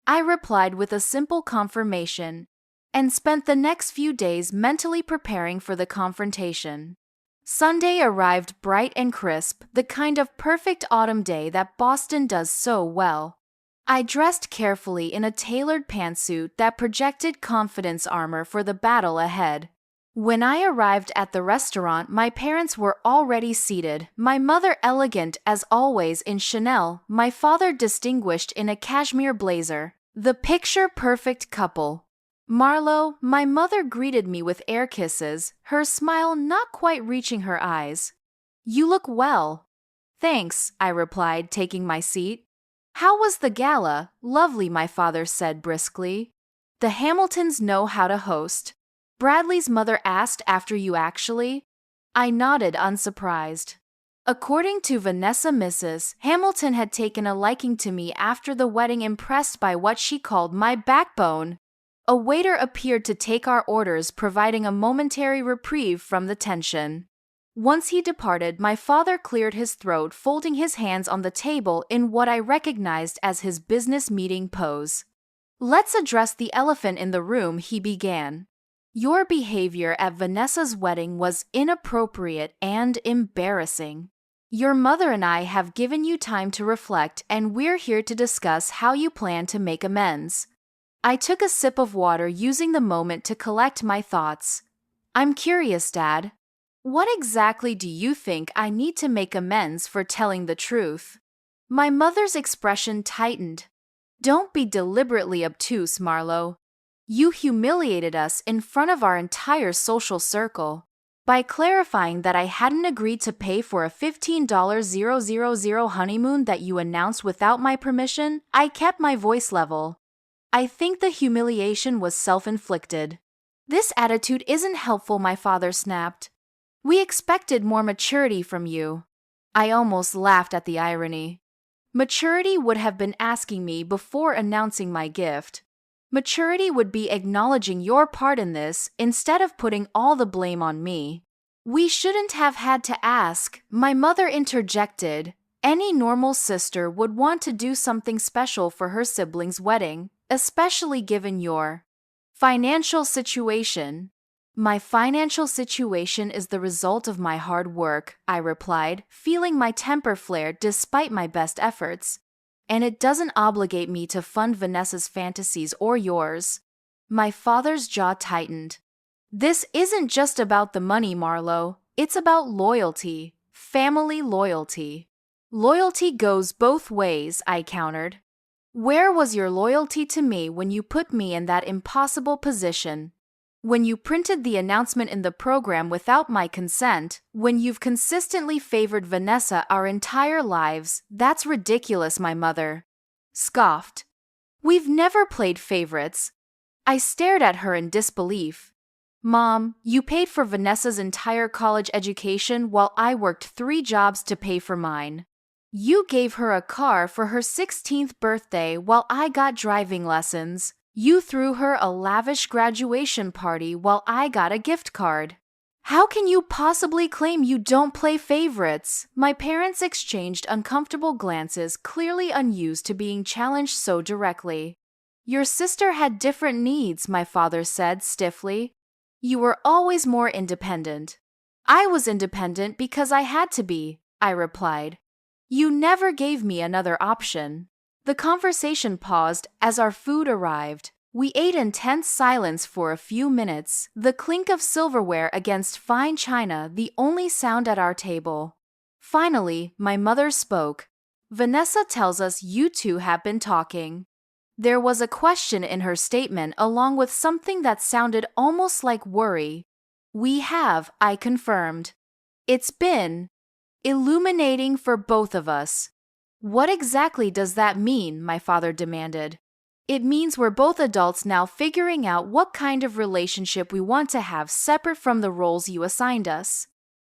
I replied with a simple confirmation, and spent the next few days mentally preparing for the confrontation. Sunday arrived bright and crisp, the kind of perfect autumn day that Boston does so well. I dressed carefully in a tailored pantsuit that projected confidence armor for the battle ahead. When I arrived at the restaurant, my parents were already seated, my mother elegant as always in Chanel, my father distinguished in a cashmere blazer, the picture-perfect couple. Marlo, my mother greeted me with air kisses, her smile not quite reaching her eyes. You look well. Thanks, I replied, taking my seat. How was the gala? Lovely, my father said briskly. The Hamiltons know how to host. Bradley's mother asked after you actually. I nodded, unsurprised. According to Vanessa, Mrs. Hamilton had taken a liking to me after the wedding, impressed by what she called my backbone. A waiter appeared to take our orders, providing a momentary reprieve from the tension. Once he departed, my father cleared his throat, folding his hands on the table in what I recognized as his business meeting pose. Let's address the elephant in the room, he began. Your behavior at Vanessa's wedding was inappropriate and embarrassing. Your mother and I have given you time to reflect, and we're here to discuss how you plan to make amends. I took a sip of water, using the moment to collect my thoughts. I'm curious, Dad. What exactly do you think I need to make amends for telling the truth? My mother's expression tightened. Don't be deliberately obtuse, Marlo. You humiliated us in front of our entire social circle. By clarifying that I hadn't agreed to pay for a $15,000 honeymoon that you announced without my permission, I kept my voice level. I think the humiliation was self-inflicted. This attitude isn't helpful, my father snapped. We expected more maturity from you. I almost laughed at the irony. Maturity would have been asking me before announcing my gift. Maturity would be acknowledging your part in this instead of putting all the blame on me. We shouldn't have had to ask, my mother interjected. Any normal sister would want to do something special for her sibling's wedding, especially given your financial situation. My financial situation is the result of my hard work, I replied, feeling my temper flare despite my best efforts. And it doesn't obligate me to fund Vanessa's fantasies or yours. My father's jaw tightened. This isn't just about the money, Marlo. It's about loyalty, family loyalty. Loyalty goes both ways, I countered. Where was your loyalty to me when you put me in that impossible position? When you printed the announcement in the program without my consent, when you've consistently favored Vanessa our entire lives, that's ridiculous, my mother scoffed. We've never played favorites. I stared at her in disbelief. Mom, you paid for Vanessa's entire college education while I worked 3 jobs to pay for mine. You gave her a car for her 16th birthday while I got driving lessons. You threw her a lavish graduation party while I got a gift card. How can you possibly claim you don't play favorites? My parents exchanged uncomfortable glances, clearly unused to being challenged so directly. Your sister had different needs, my father said stiffly. You were always more independent. I was independent because I had to be, I replied. You never gave me another option. The conversation paused as our food arrived. We ate in tense silence for a few minutes, the clink of silverware against fine china the only sound at our table. Finally, my mother spoke. Vanessa tells us you two have been talking. There was a question in her statement along with something that sounded almost like worry. We have, I confirmed. It's been illuminating for both of us. What exactly does that mean? My father demanded. It means we're both adults now, figuring out what kind of relationship we want to have separate from the roles you assigned us.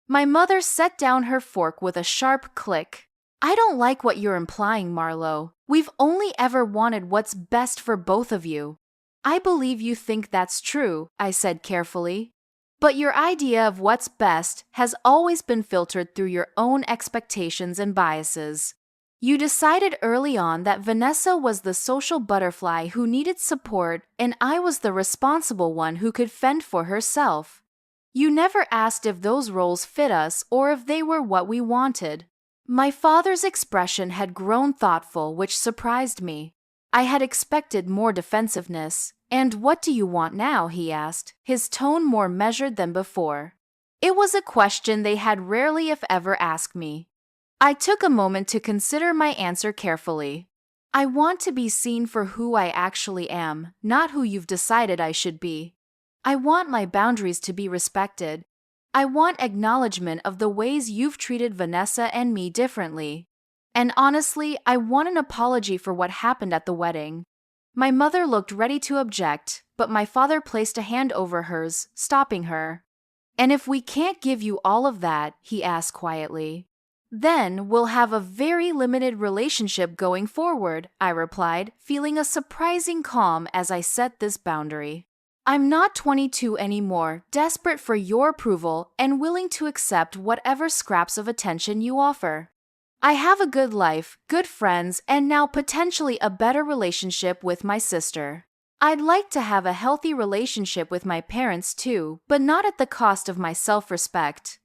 My mother set down her fork with a sharp click. I don't like what you're implying, Marlo. We've only ever wanted what's best for both of you. I believe you think that's true, I said carefully. But your idea of what's best has always been filtered through your own expectations and biases. You decided early on that Vanessa was the social butterfly who needed support and I was the responsible one who could fend for herself. You never asked if those roles fit us or if they were what we wanted. My father's expression had grown thoughtful, which surprised me. I had expected more defensiveness. And what do you want now? He asked, his tone more measured than before. It was a question they had rarely if ever asked me. I took a moment to consider my answer carefully. I want to be seen for who I actually am, not who you've decided I should be. I want my boundaries to be respected. I want acknowledgement of the ways you've treated Vanessa and me differently. And honestly, I want an apology for what happened at the wedding. My mother looked ready to object, but my father placed a hand over hers, stopping her. And if we can't give you all of that, he asked quietly, then we'll have a very limited relationship going forward, I replied, feeling a surprising calm as I set this boundary. I'm not 22 anymore, desperate for your approval and willing to accept whatever scraps of attention you offer. I have a good life, good friends, and now potentially a better relationship with my sister. I'd like to have a healthy relationship with my parents too, but not at the cost of my self-respect.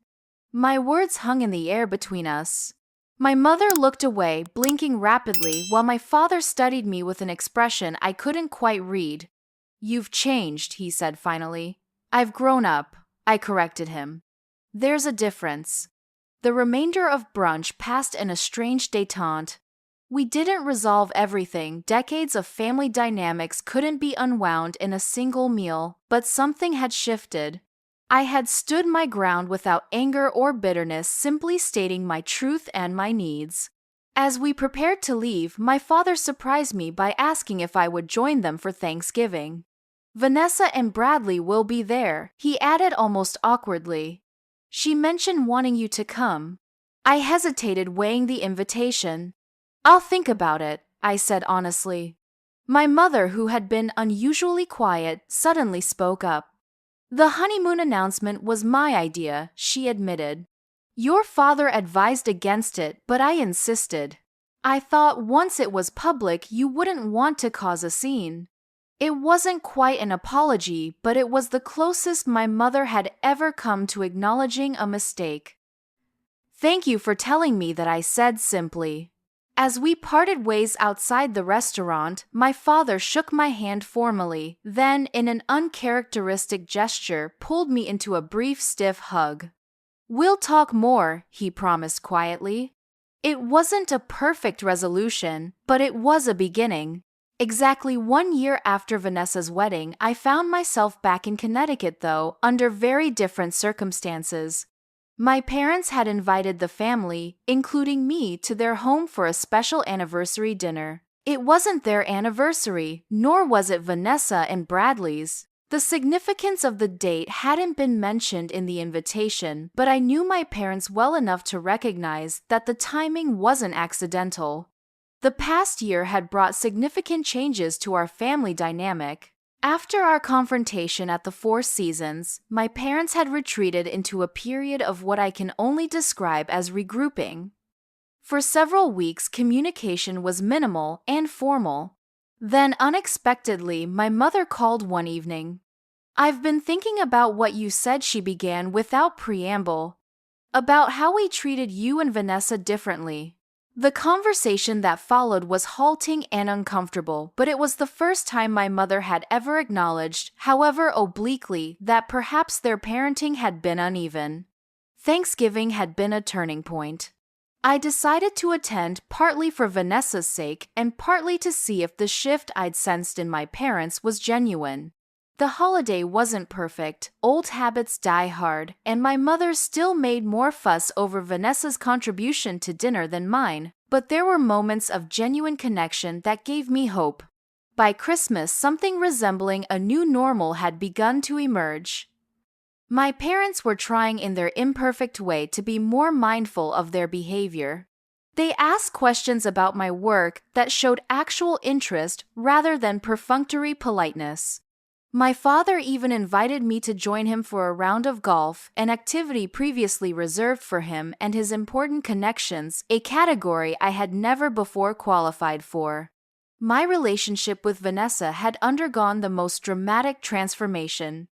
My words hung in the air between us. My mother looked away, blinking rapidly, while my father studied me with an expression I couldn't quite read. "You've changed," he said finally. "I've grown up," I corrected him. "There's a difference." The remainder of brunch passed in a strange détente. We didn't resolve everything. Decades of family dynamics couldn't be unwound in a single meal, but something had shifted. I had stood my ground without anger or bitterness, simply stating my truth and my needs. As we prepared to leave, my father surprised me by asking if I would join them for Thanksgiving. "Vanessa and Bradley will be there," he added almost awkwardly. "She mentioned wanting you to come." I hesitated, weighing the invitation. "I'll think about it," I said honestly. My mother, who had been unusually quiet, suddenly spoke up. "The honeymoon announcement was my idea," she admitted. "Your father advised against it, but I insisted. I thought once it was public, you wouldn't want to cause a scene." It wasn't quite an apology, but it was the closest my mother had ever come to acknowledging a mistake. "Thank you for telling me that," I said simply. As we parted ways outside the restaurant, my father shook my hand formally, then, in an uncharacteristic gesture, pulled me into a brief, stiff hug. "We'll talk more," he promised quietly. It wasn't a perfect resolution, but it was a beginning. Exactly 1 year after Vanessa's wedding, I found myself back in Connecticut, though, under very different circumstances. My parents had invited the family, including me, to their home for a special anniversary dinner. It wasn't their anniversary, nor was it Vanessa and Bradley's. The significance of the date hadn't been mentioned in the invitation, but I knew my parents well enough to recognize that the timing wasn't accidental. The past year had brought significant changes to our family dynamic. After our confrontation at the Four Seasons, my parents had retreated into a period of what I can only describe as regrouping. For several weeks, communication was minimal and formal. Then, unexpectedly, my mother called one evening. "I've been thinking about what you said," she began without preamble. "About how we treated you and Vanessa differently." The conversation that followed was halting and uncomfortable, but it was the first time my mother had ever acknowledged, however obliquely, that perhaps their parenting had been uneven. Thanksgiving had been a turning point. I decided to attend, partly for Vanessa's sake and partly to see if the shift I'd sensed in my parents was genuine. The holiday wasn't perfect, old habits die hard, and my mother still made more fuss over Vanessa's contribution to dinner than mine, but there were moments of genuine connection that gave me hope. By Christmas, something resembling a new normal had begun to emerge. My parents were trying in their imperfect way to be more mindful of their behavior. They asked questions about my work that showed actual interest rather than perfunctory politeness. My father even invited me to join him for a round of golf, an activity previously reserved for him and his important connections, a category I had never before qualified for. My relationship with Vanessa had undergone the most dramatic transformation.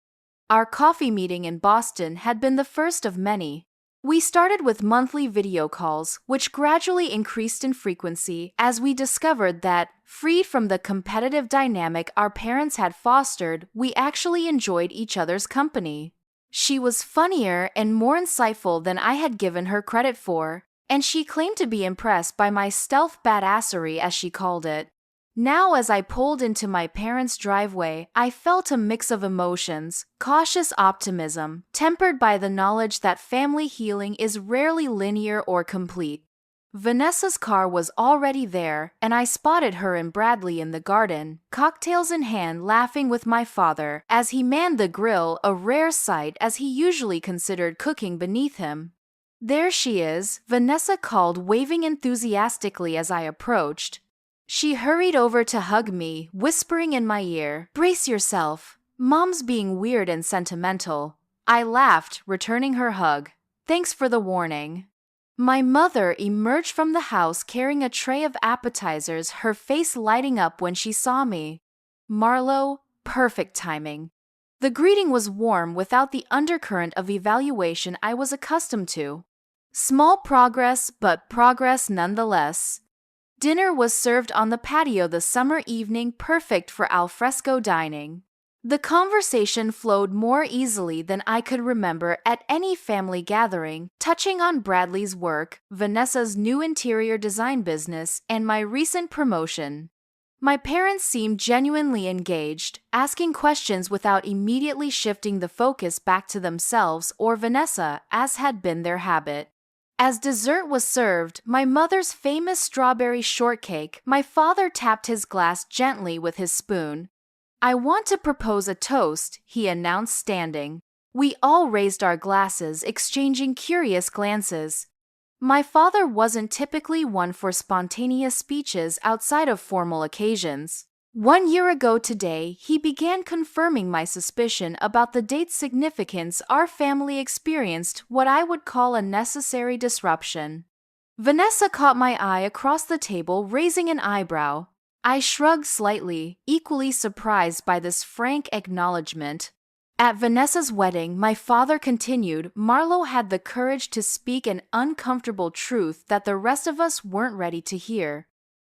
Our coffee meeting in Boston had been the first of many. We started with monthly video calls, which gradually increased in frequency as we discovered that, freed from the competitive dynamic our parents had fostered, we actually enjoyed each other's company. She was funnier and more insightful than I had given her credit for, and she claimed to be impressed by my stealth badassery, as she called it. Now, as I pulled into my parents' driveway, I felt a mix of emotions, cautious optimism, tempered by the knowledge that family healing is rarely linear or complete. Vanessa's car was already there, and I spotted her and Bradley in the garden, cocktails in hand, laughing with my father as he manned the grill, a rare sight as he usually considered cooking beneath him. "There she is," Vanessa called, waving enthusiastically as I approached. She hurried over to hug me, whispering in my ear, "Brace yourself. Mom's being weird and sentimental." I laughed, returning her hug. "Thanks for the warning." My mother emerged from the house carrying a tray of appetizers, her face lighting up when she saw me. Marlo, perfect timing. The greeting was warm without the undercurrent of evaluation I was accustomed to. Small progress, but progress nonetheless. Dinner was served on the patio the summer evening, perfect for alfresco dining. The conversation flowed more easily than I could remember at any family gathering, touching on Bradley's work, Vanessa's new interior design business, and my recent promotion. My parents seemed genuinely engaged, asking questions without immediately shifting the focus back to themselves or Vanessa, as had been their habit. As dessert was served, my mother's famous strawberry shortcake, my father tapped his glass gently with his spoon. "I want to propose a toast," he announced, standing. We all raised our glasses, exchanging curious glances. My father wasn't typically one for spontaneous speeches outside of formal occasions. 1 year ago today, he began confirming my suspicion about the date's significance. Our family experienced what I would call a necessary disruption. Vanessa caught my eye across the table, raising an eyebrow. I shrugged slightly, equally surprised by this frank acknowledgement. At Vanessa's wedding, my father continued, Marlo had the courage to speak an uncomfortable truth that the rest of us weren't ready to hear.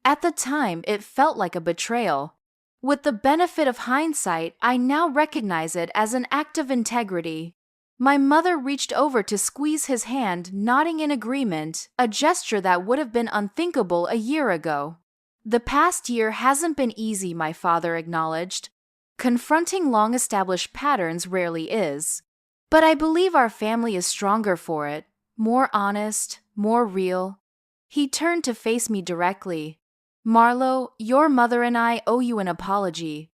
At the time, it felt like a betrayal. With the benefit of hindsight, I now recognize it as an act of integrity. My mother reached over to squeeze his hand, nodding in agreement, a gesture that would have been unthinkable a year ago. The past year hasn't been easy, my father acknowledged. Confronting long-established patterns rarely is. But I believe our family is stronger for it, more honest, more real. He turned to face me directly. Marlo, your mother and I owe you an apology.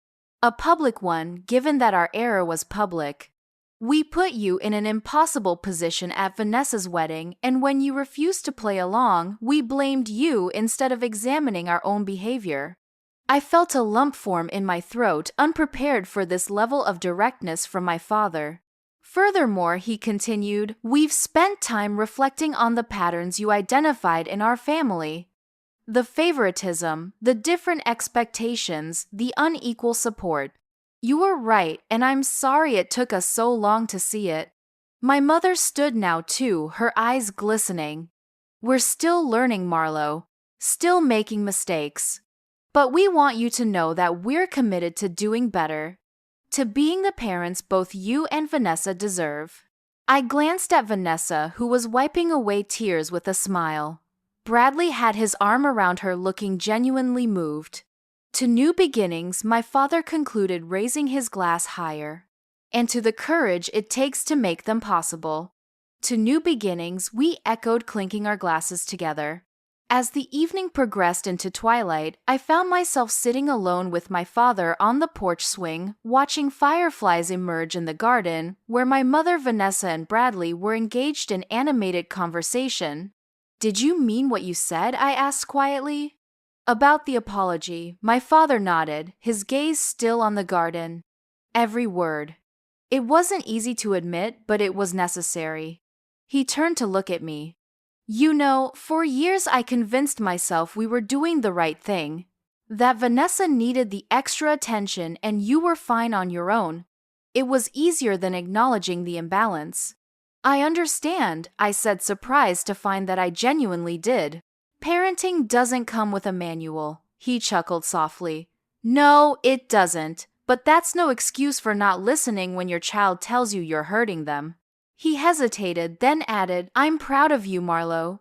A public one, given that our error was public. We put you in an impossible position at Vanessa's wedding, and when you refused to play along, we blamed you instead of examining our own behavior. I felt a lump form in my throat, unprepared for this level of directness from my father. Furthermore, he continued, we've spent time reflecting on the patterns you identified in our family. The favoritism, the different expectations, the unequal support. You were right, and I'm sorry it took us so long to see it. My mother stood now too, her eyes glistening. We're still learning, Marlo. Still making mistakes. But we want you to know that we're committed to doing better. To being the parents both you and Vanessa deserve. I glanced at Vanessa, who was wiping away tears with a smile. Bradley had his arm around her, looking genuinely moved. To new beginnings, my father concluded, raising his glass higher. And to the courage it takes to make them possible. To new beginnings, we echoed, clinking our glasses together. As the evening progressed into twilight, I found myself sitting alone with my father on the porch swing, watching fireflies emerge in the garden, where my mother, Vanessa, and Bradley were engaged in animated conversation. Did you mean what you said? I asked quietly. About the apology, my father nodded, his gaze still on the garden. Every word. It wasn't easy to admit, but it was necessary. He turned to look at me. You know, for years I convinced myself we were doing the right thing. That Vanessa needed the extra attention and you were fine on your own. It was easier than acknowledging the imbalance. I understand, I said, surprised to find that I genuinely did. Parenting doesn't come with a manual, he chuckled softly. No, it doesn't, but that's no excuse for not listening when your child tells you you're hurting them. He hesitated, then added, I'm proud of you, Marlo.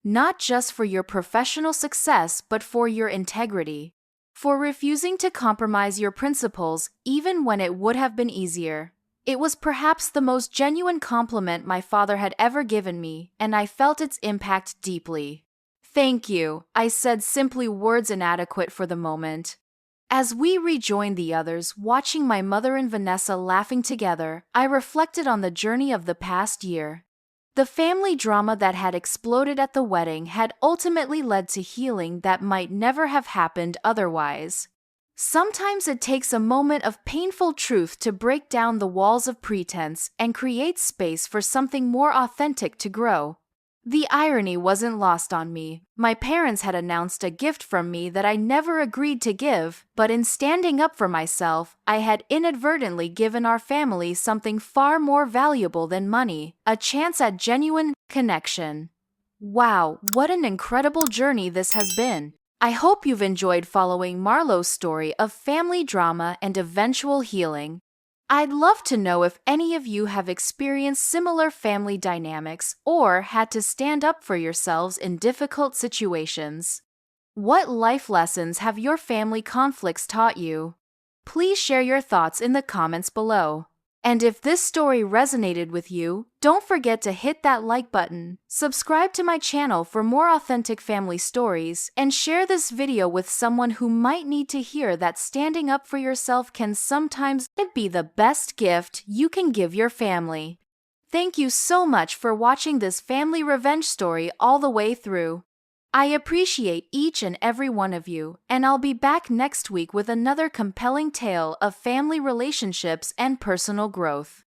Not just for your professional success, but for your integrity. For refusing to compromise your principles, even when it would have been easier. It was perhaps the most genuine compliment my father had ever given me, and I felt its impact deeply. Thank you, I said, simply, words inadequate for the moment. As we rejoined the others, watching my mother and Vanessa laughing together, I reflected on the journey of the past year. The family drama that had exploded at the wedding had ultimately led to healing that might never have happened otherwise. Sometimes it takes a moment of painful truth to break down the walls of pretense and create space for something more authentic to grow. The irony wasn't lost on me. My parents had announced a gift from me that I never agreed to give, but in standing up for myself, I had inadvertently given our family something far more valuable than money, a chance at genuine connection. Wow, what an incredible journey this has been. I hope you've enjoyed following Marlowe's story of family drama and eventual healing. I'd love to know if any of you have experienced similar family dynamics or had to stand up for yourselves in difficult situations. What life lessons have your family conflicts taught you? Please share your thoughts in the comments below. And if this story resonated with you, don't forget to hit that like button, subscribe to my channel for more authentic family stories, and share this video with someone who might need to hear that standing up for yourself can sometimes be the best gift you can give your family. Thank you so much for watching this family revenge story all the way through. I appreciate each and every one of you, and I'll be back next week with another compelling tale of family relationships and personal growth.